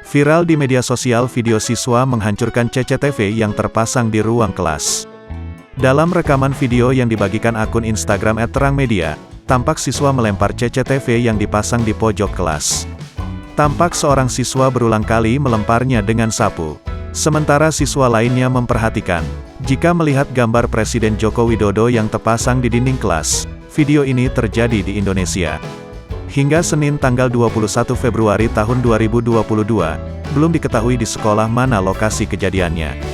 Viral di media sosial video siswa menghancurkan CCTV yang terpasang di ruang kelas. Dalam rekaman video yang dibagikan akun Instagram @terangmedia, tampak siswa melempar CCTV yang dipasang di pojok kelas. Tampak seorang siswa berulang kali melemparnya dengan sapu. Sementara siswa lainnya memperhatikan. Jika melihat gambar Presiden Joko Widodo yang terpasang di dinding kelas, video ini terjadi di Indonesia. Hingga Senin tanggal 21 Februari tahun 2022, belum diketahui di sekolah mana lokasi kejadiannya.